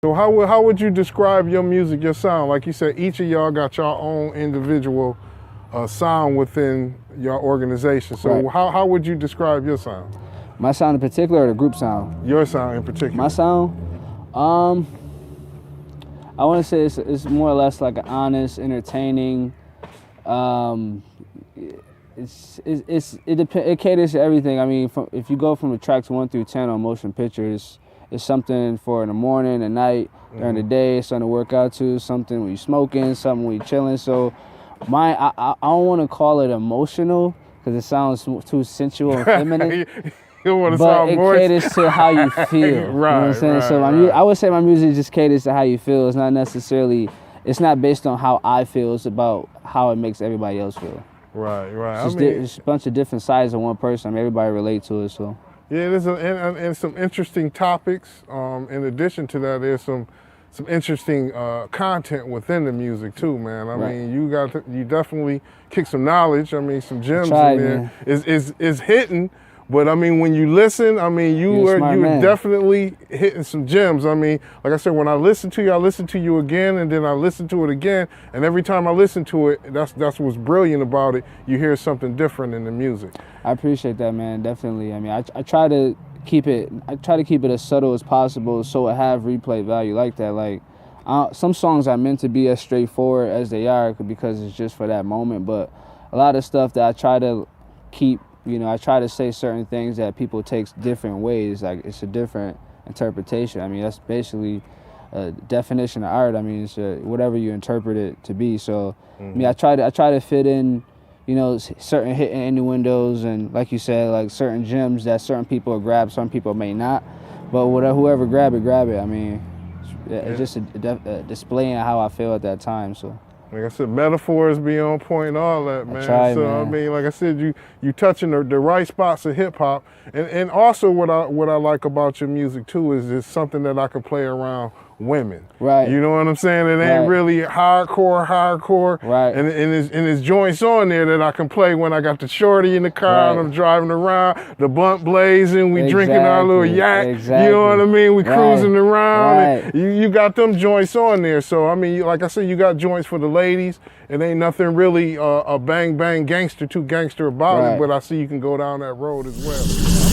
So how would you describe your music, your sound? Like you said, each of y'all got your own individual sound within your organization. So Right. how would you describe your sound? My sound in particular or the group sound? Your sound in particular. My sound? I want to say it's more or less like an honest, entertaining. It caters to everything. I mean, if you go from the tracks 1 through 10 on motion pictures, it's something for in the morning, at night, during the day, something to work out to, something when you're smoking, something when you're chilling. So I don't want to call it emotional because it sounds too sensual and feminine. You don't want to but sound it more caters to how you feel. Right, you know what I'm saying? right, So right. I would say my music just caters to how you feel. It's not necessarily, it's not based on how I feel. It's about how it makes everybody else feel. Right, right. It's a bunch of different sides of one person. I mean, everybody relate to it. So yeah, there's and some interesting topics. In addition to that, there's some interesting content within the music too, man. I mean, you definitely kick some knowledge. I mean, some gems in there. Is hitting. But I mean, when you listen, I mean, you are definitely hitting some gems. I mean, like I said, when I listen to you again, and then I listen to it again, and every time I listen to it, that's what's brilliant about it. You hear something different in the music. I appreciate that, man. Definitely. I mean, I try to keep it. As subtle as possible, so it have replay value like that. Like some songs are meant to be as straightforward as they are because it's just for that moment. But a lot of stuff that I try to keep. You know, I try to say certain things that people take different ways. Like it's a different interpretation. I mean, that's basically a definition of art. I mean, it's whatever you interpret it to be. So, I mean, I try to fit in, you know, certain hidden innuendos and, like you said, like certain gems that certain people will grab, some people may not. But whoever grab it. I mean, it's just a displaying how I feel at that time. So. Like I said, metaphors be on point and all that, man. Man. I mean, like I said, you touching the right spots of hip hop, and also what I like about your music too is it's something that I can play around women. Right. You know what I'm saying? It ain't really hardcore. Right. And there's joints on there that I can play when I got the shorty in the car and I'm driving around, the blunt blazing, we drinking our little yak. Exactly. You know what I mean? We cruising around. Right. And you got them joints on there. So I mean, like I said, you got joints for the ladies. It ain't nothing really a bang bang gangster about it, but I see you can go down that road as well.